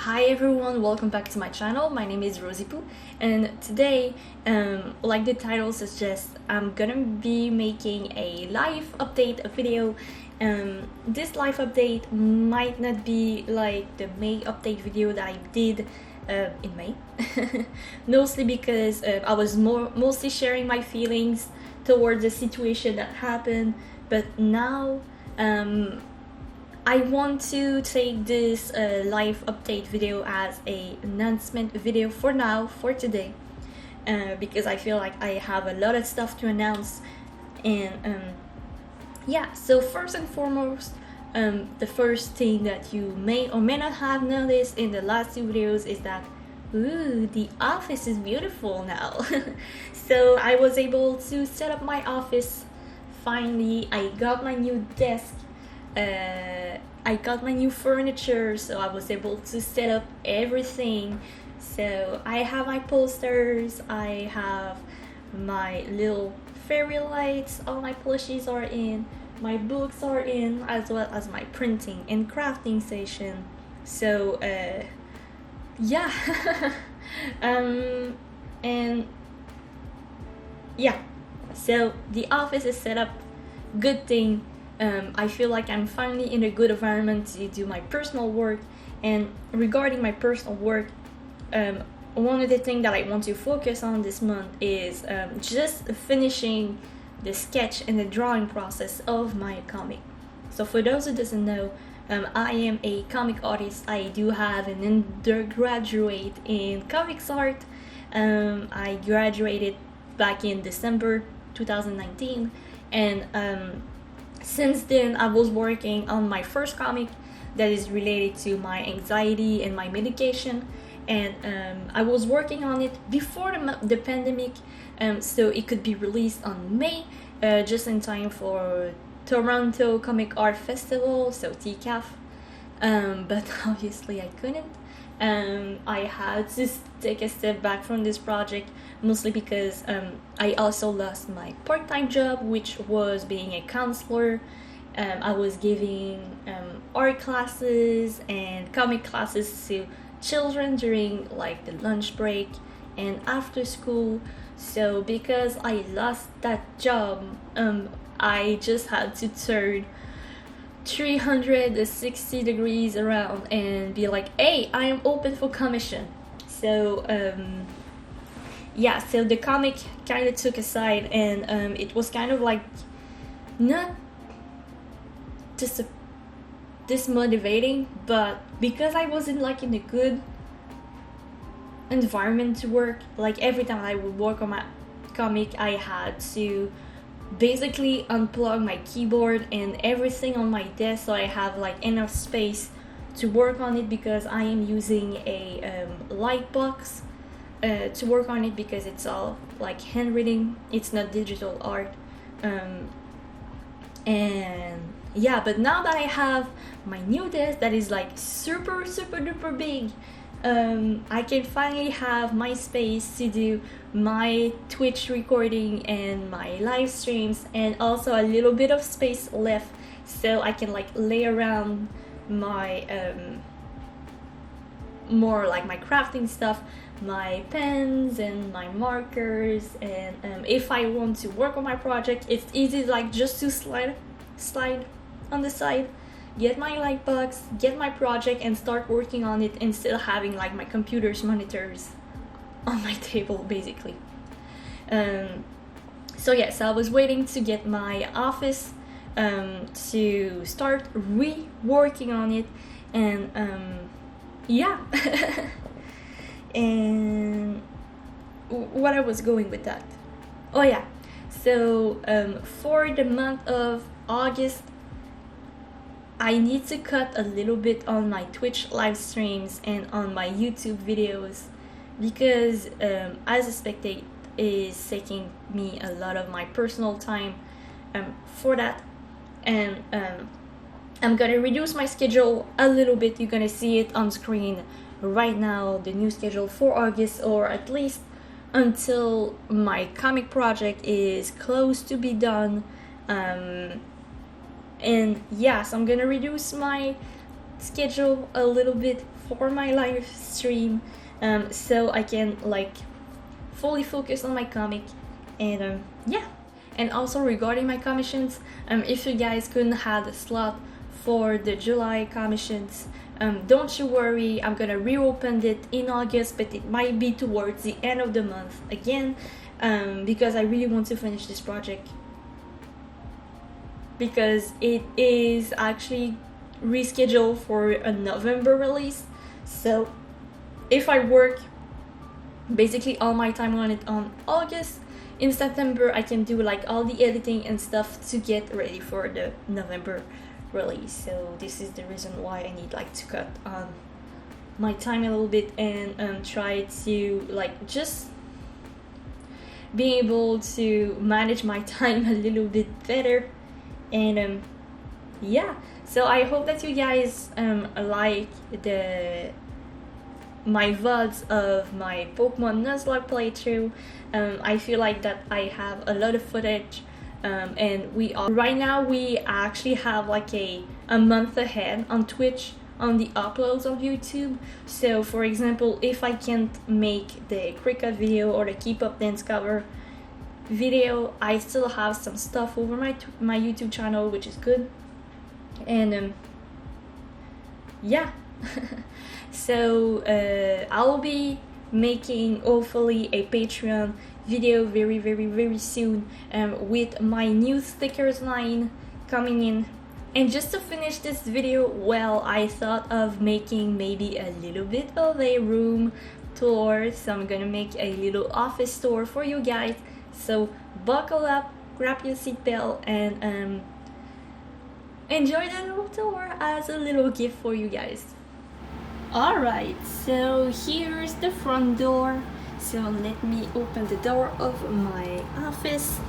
Hi everyone, welcome back to my channel. My name is Rosz, and today, like the title suggests, I'm gonna be making a life update video. This life update might not be like the May update video that I did in May, mostly because I was mostly sharing my feelings towards the situation that happened, but now I want to take this live update video as a announcement video for now, for today, because I feel like I have a lot of stuff to announce. And yeah, so first and foremost, the first thing that you may or may not have noticed in the last two videos is that the office is beautiful now. So I was able to set up my office. Finally, I got my new desk, I got my new furniture, so I was able to set up everything. So I have my posters, I have my little fairy lights, all my plushies are in, my books are in, as well as my printing and crafting station. So yeah. And yeah, so the office is set up. Good thing. I feel like I'm finally in a good environment to do my personal work. And regarding my personal work, one of the things that I want to focus on this month is just finishing the sketch and the drawing process of my comic. So for those who doesn't know, I am a comic artist. I do have an undergraduate in comics art. I graduated back in December 2019, and since then I was working on my first comic that is related to my anxiety and my medication, and I was working on it before the pandemic, so it could be released on May, just in time for Toronto Comic Art Festival, so TCAF, but obviously I couldn't. I had to take a step back from this project, mostly because I also lost my part-time job, which was being a counselor. I was giving art classes and comic classes to children during like the lunch break and after school. So because I lost that job, I just had to turn 360 degrees around and be like, hey, I am open for commission. So yeah, so the comic kind of took a side, and it was kind of like not just dismotivating, but because I wasn't like in a good environment to work, like every time I would work on my comic, I had to basically unplug my keyboard and everything on my desk, so I have like enough space to work on it, because I am using a light box to work on it, because it's all like handwriting, it's not digital art. And yeah, but now that I have my new desk that is like super duper big, I can finally have my space to do my Twitch recording and my live streams, and also a little bit of space left so I can like lay around my more like my crafting stuff, my pens and my markers, and if I want to work on my project, it's easy like just to slide on the side, get my light box, get my project, and start working on it, instead of having like my computer's monitors on my table basically. So yes, I was waiting to get my office to start reworking on it, and yeah. And what I was going with that, oh yeah, so for the month of August, I need to cut a little bit on my Twitch live streams and on my YouTube videos, because as a spectator, is taking me a lot of my personal time for that. And I'm gonna reduce my schedule a little bit. You're gonna see it on screen right now, the new schedule for August, or at least until my comic project is close to be done. And yes, I'm gonna reduce my schedule a little bit for my live stream, so I can like fully focus on my comic. And yeah. And also regarding my commissions, if you guys couldn't have a slot for the July commissions, don't you worry, I'm gonna reopen it in August, but it might be towards the end of the month again, because I really want to finish this project, because it is actually rescheduled for a November release. So if I work basically all my time on it on August, in September I can do like all the editing and stuff to get ready for the November release. So this is the reason why I need like to cut on my time a little bit, and try to like just be able to manage my time a little bit better. And yeah, so I hope that you guys like my VODs of my Pokemon Nuzlocke playthrough. I feel like that I have a lot of footage, and right now we actually have like a month ahead on Twitch on the uploads of YouTube. So for example, if I can't make the cricket video or the keep up dance cover video, I still have some stuff over my YouTube channel, which is good. And yeah. So I'll be making hopefully a Patreon video very soon, with my new stickers line coming in. And just to finish this video, well, I thought of making maybe a little bit of a room tour, so I'm gonna make a little office tour for you guys. So buckle up, grab your seatbelt, and enjoy the little tour as a little gift for you guys. Alright, so here's the front door. So let me open the door of my office,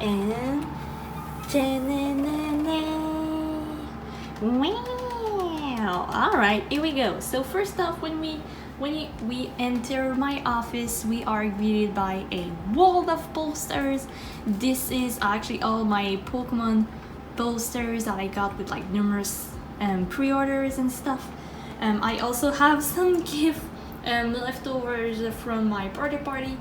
and wow! Alright, here we go. So first off, when we enter my office, we are greeted by a wall of posters. This is actually all my Pokemon posters that I got with like numerous pre-orders and stuff. I also have some gift leftovers from my party.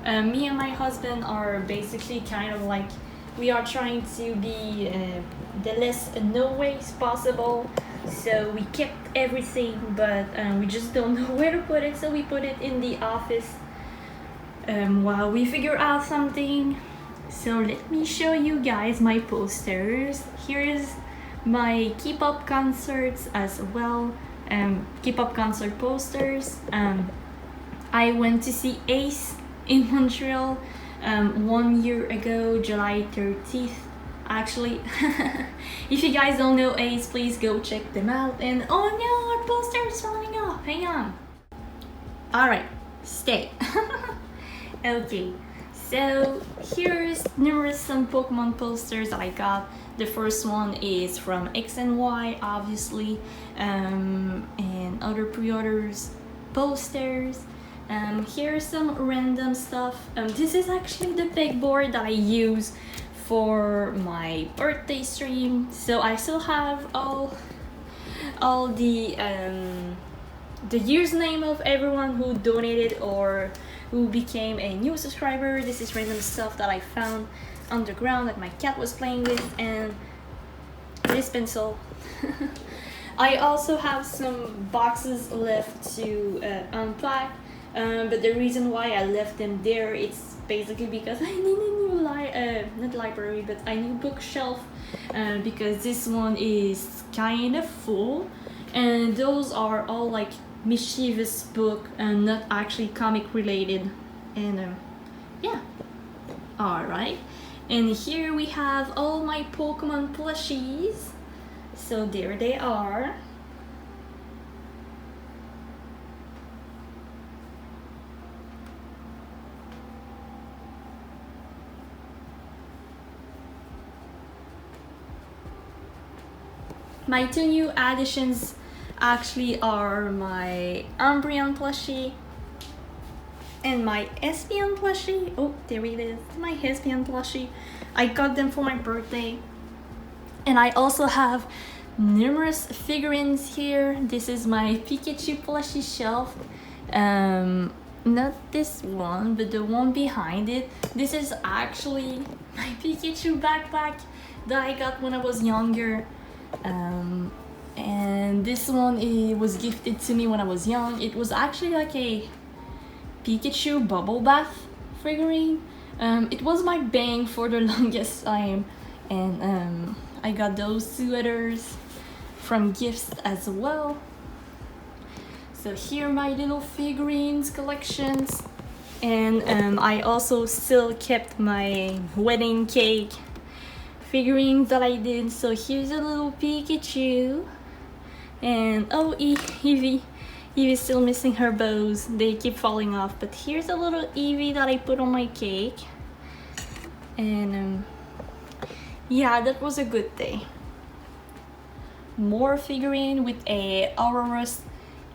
Me and my husband are basically kind of like, we are trying to be the less no waste possible. So we kept everything, but we just don't know where to put it, so we put it in the office while we figure out something. So let me show you guys my posters. Here's my K-pop concerts as well. K-pop concert posters. I went to see Ace in Montreal 1 year ago, July 30th actually. If you guys don't know Ace, please go check them out. And oh no, our poster is falling off, hang on. Alright, stay. Okay, so here's some Pokemon posters that I got. The first one is from X and Y, obviously, and other pre-orders posters. Here's some random stuff. This is actually the pegboard that I use for my birthday stream. So I still have all the username of everyone who donated or who became a new subscriber. This is random stuff that I found on the ground that my cat was playing with, and this pencil. I also have some boxes left to unpack, but the reason why I left them there, it's basically because I need a new not library, but a new bookshelf, because this one is kind of full, and those are all like mischievous book and not actually comic related. And yeah, all right. And here we have all my Pokemon plushies. So there they are. My two new additions actually are my Umbreon plushie and my Espion plushie. Oh, there it is, my Espion plushie. I got them for my birthday. And I also have numerous figurines here. This is my Pikachu plushie shelf. Not this one, but the one behind it. This is actually my Pikachu backpack that I got when I was younger. And this one, it was gifted to me when I was young. It was actually like a Pikachu bubble bath figurine. It was my bang for the longest time, and I got those two others from gifts as well. So here are my little figurines collections, and I also still kept my wedding cake figurines that I did. So here's a little Pikachu, and oh, Eevee's still missing her bows. They keep falling off, but here's a little Eevee that I put on my cake. And yeah, that was a good day. More figurine with a Aurora's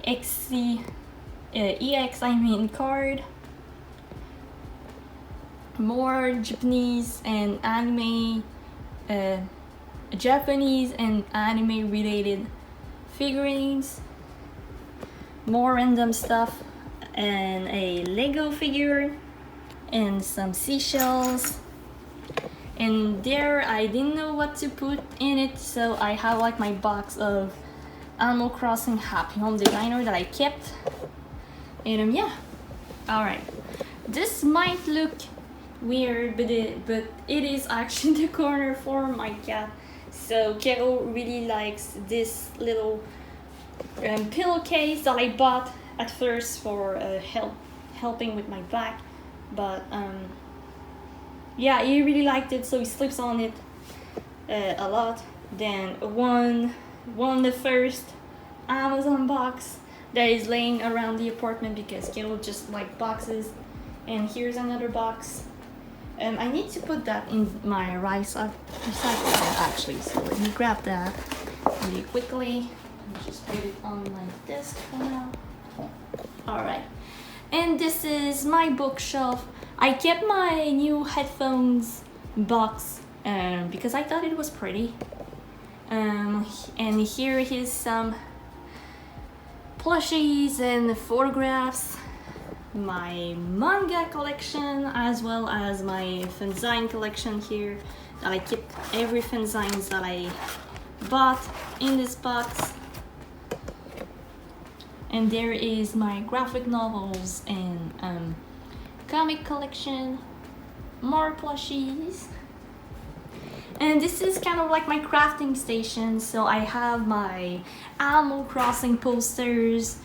EX card. More Japanese and anime related figurines. More random stuff, and a Lego figure, and some seashells. And there, I didn't know what to put in it, so I have like my box of Animal Crossing Happy Home Designer that I kept. And yeah, alright. This might look weird, but it is actually the corner for my cat. So Carol really likes this little pillowcase that I bought at first for helping with my back, but yeah, he really liked it, so he sleeps on it a lot. Then the first Amazon box that is laying around the apartment because Carol just like boxes. And here's another box. I need to put that in my recycle actually, so let me grab that really quickly. Just put it on my desk for now. Alright, and this is my bookshelf. I kept my new headphones box because I thought it was pretty. And here is some plushies and photographs, my manga collection, as well as my fanzine collection here. That I kept every fanzines that I bought in this box. And there is my graphic novels and comic collection, more plushies. And this is kind of like my crafting station. So I have my Animal Crossing posters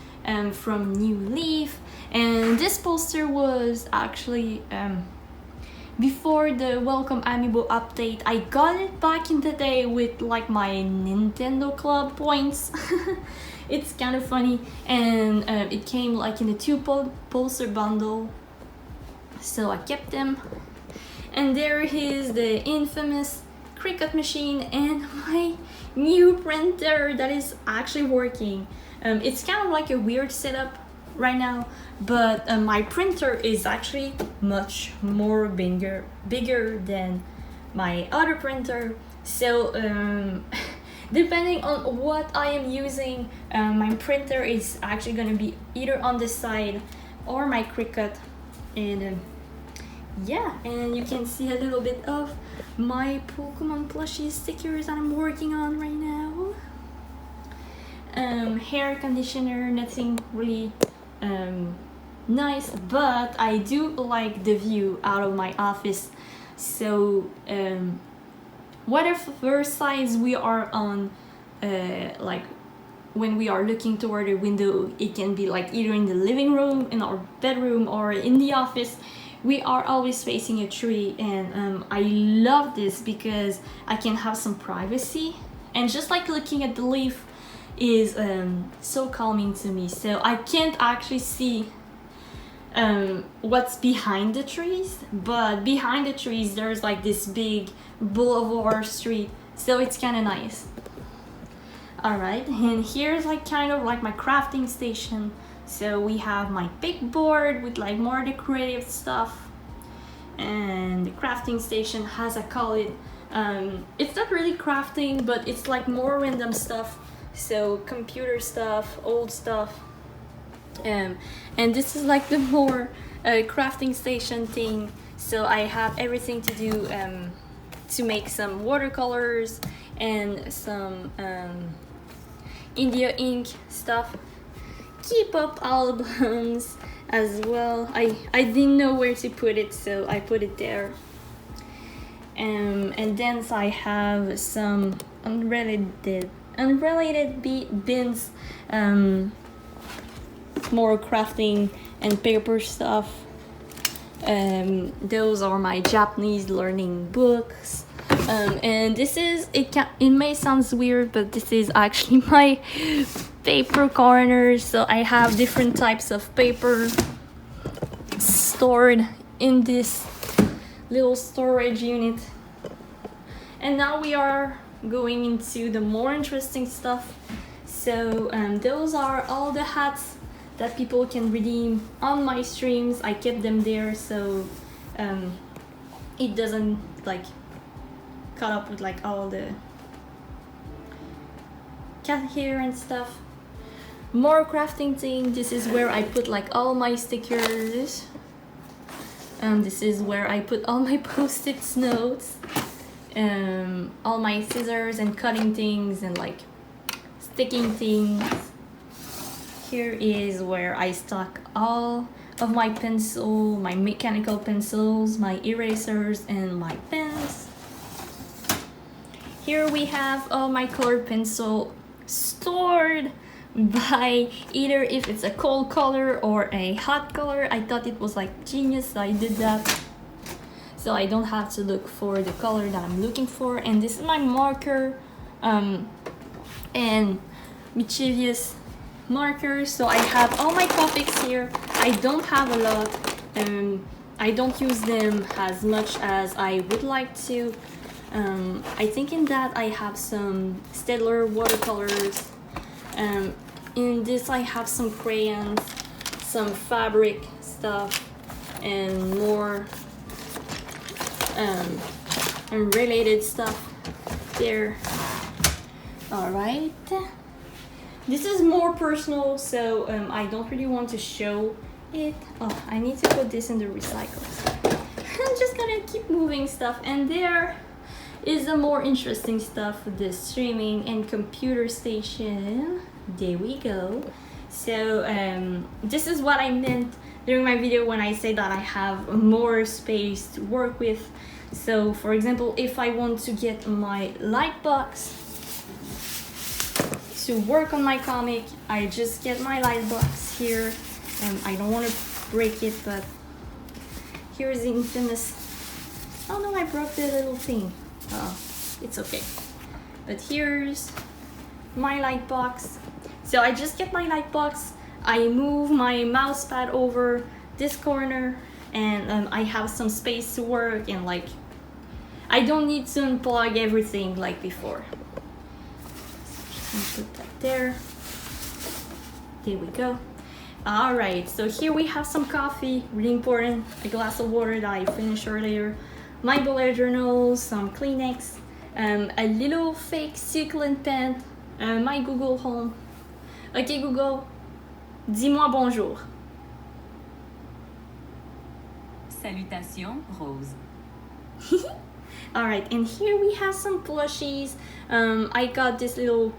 from New Leaf. And this poster was actually before the Welcome Amiibo update. I got it back in the day with like my Nintendo Club points. It's kind of funny, and it came like in a poster bundle, so I kept them. And there is the infamous Cricut machine and my new printer that is actually working. It's kind of like a weird setup right now, but my printer is actually much more bigger than my other printer, so depending on what I am using, my printer is actually going to be either on this side or my Cricut. And yeah, and you can see a little bit of my Pokemon plushie stickers that I'm working on right now. Hair conditioner, nothing really nice, but I do like the view out of my office. So whatever sides we are on, like when we are looking toward a window, it can be like either in the living room, in our bedroom, or in the office. We are always facing a tree, and I love this because I can have some privacy, and just like looking at the leaf is so calming to me. So I can't actually see what's behind the trees, but behind the trees there's like this big boulevard street, so it's kind of nice. Alright, and here's like kind of like my crafting station. So we have my big board with like more decorative stuff, and the crafting station, as I call it, It's not really crafting, but it's like more random stuff. So computer stuff, old stuff. And this is like the more crafting station thing. So I have everything to do to make some watercolors and some India ink stuff. Keep up albums as well. I didn't know where to put it, so I put it there. And then I have some unrelated bins, more crafting and paper stuff. Those are my Japanese learning books. And this is, it may sound weird, but this is actually my paper corner. So I have different types of paper stored in this little storage unit. And now we are going into the more interesting stuff. So those are all the hats that people can redeem on my streams. I kept them there so it doesn't like cut up with like all the cat hair and stuff. More crafting thing. This is where I put like all my stickers. This is where I put all my post-it notes. All my scissors and cutting things and like sticking things. Here is where I stock all of my pencil, my mechanical pencils, my erasers, and my pens. Here we have all my colored pencil stored by either if it's a cold color or a hot color. I thought it was like genius, so I did that. So I don't have to look for the color that I'm looking for. And this is my marker and mischievous markers. So I have all my Copics here. I don't have a lot. I don't use them as much as I would like to. I think in that I have some Staedtler watercolors. In this I have some crayons, some fabric stuff, and more related stuff there. Alright, this is more personal, so I don't really want to show it. Oh, I need to put this in the recycles. I'm just gonna keep moving stuff, and there is the more interesting stuff, the streaming and computer station. There we go. So this is what I meant during my video when I say that I have more space to work with. So for example, if I want to get my light box to work on my comic, I just get my light box here. I don't want to break it, but here's the infamous, oh no, I broke the little thing. It's okay. But here's my light box. So I just get my light box, I move my mouse pad over this corner, and I have some space to work, and like I don't need to unplug everything like before. So just gonna put that there. There we go. Alright, so here we have some coffee, really important, a glass of water that I finished earlier, my bullet journal, some Kleenex, a little fake succulent pen, my Google Home. Ok Google, dis-moi bonjour. Salutations, Rose. Alright, and here we have some plushies. I got this little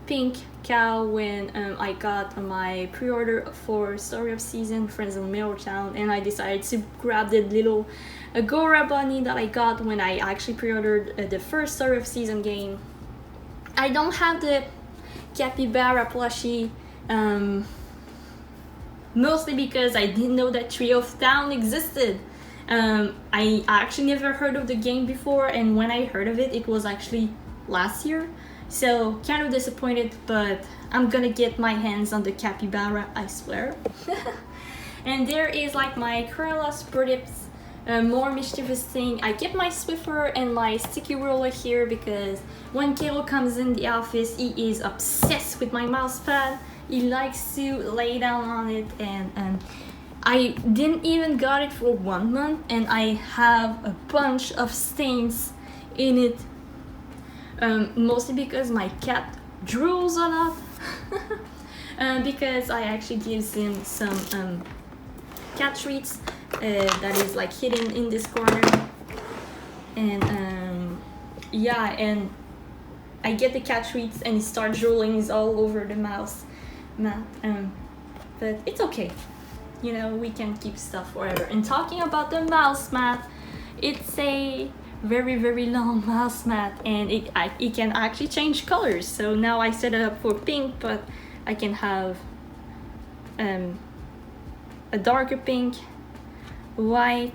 pink cow when I got my pre-order for Story of Season, Friends of Middletown, and I decided to grab the little Agora bunny that I got when I actually pre-ordered the first Story of Season game. I don't have the capybara plushie, mostly because I didn't know that Tree of Town existed. I actually never heard of the game before, and when I heard of it, it was actually last year. So kind of disappointed, but I'm gonna get my hands on the capybara, I swear. And there is like my Cruella Spurtips, more mischievous thing. I kept my Swiffer and my sticky ruler here because when Kalo comes in the office, he is obsessed with my mouse pad. He likes to lay down on it, and I didn't even got it for 1 month, and I have a bunch of stains in it, mostly because my cat drools a lot. Because I actually give him some cat treats that is like hidden in this corner, and yeah, and I get the cat treats and he starts drooling. He's all over the mouse mat, but it's okay, you know, we can keep stuff forever. And talking about the mouse mat, it's a very long mouse mat, and it can actually change colors. So now I set it up for pink, but I can have a darker pink, white,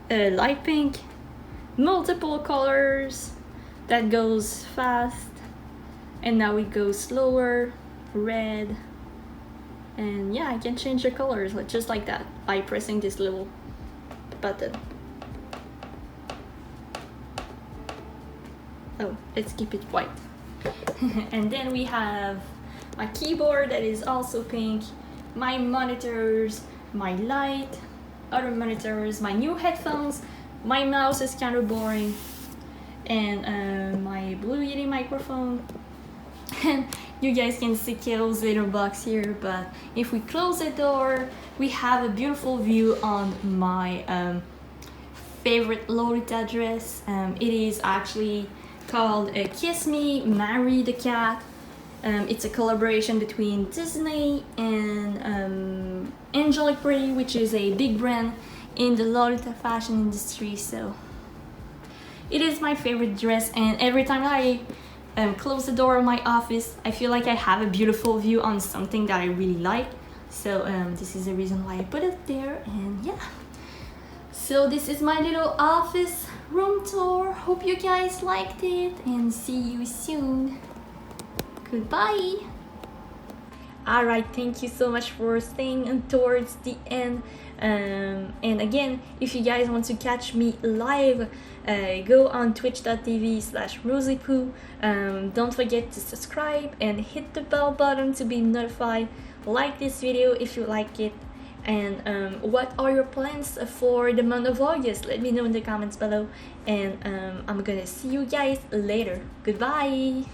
light pink, multiple colors that goes fast, and now it goes slower, red, and yeah, I can change the colors just like that by pressing this little button. Oh, let's keep it white. And then we have my keyboard that is also pink, my monitors, my light, other monitors, my new headphones, my mouse is kind of boring, and my Blue Yeti microphone. And you guys can see Kato's little box here, but if we close the door, we have a beautiful view on my favorite Lolita dress. It is actually called Kiss Me, Marry the Cat. It's a collaboration between Disney and Angelic Pretty, which is a big brand in the Lolita fashion industry. So it is my favorite dress, and every time I close the door of my office, I feel like I have a beautiful view on something that I really like. So this is the reason why I put it there, and yeah. So this is my little office room tour. Hope you guys liked it, and see you soon. Goodbye. Alright, thank you so much for staying towards the end. And again, if you guys want to catch me live, go on twitch.tv/rosypoo. Don't forget to subscribe and hit the bell button to be notified. Like this video if you like it. And what are your plans for the month of August? Let me know in the comments below. And I'm gonna see you guys later. Goodbye.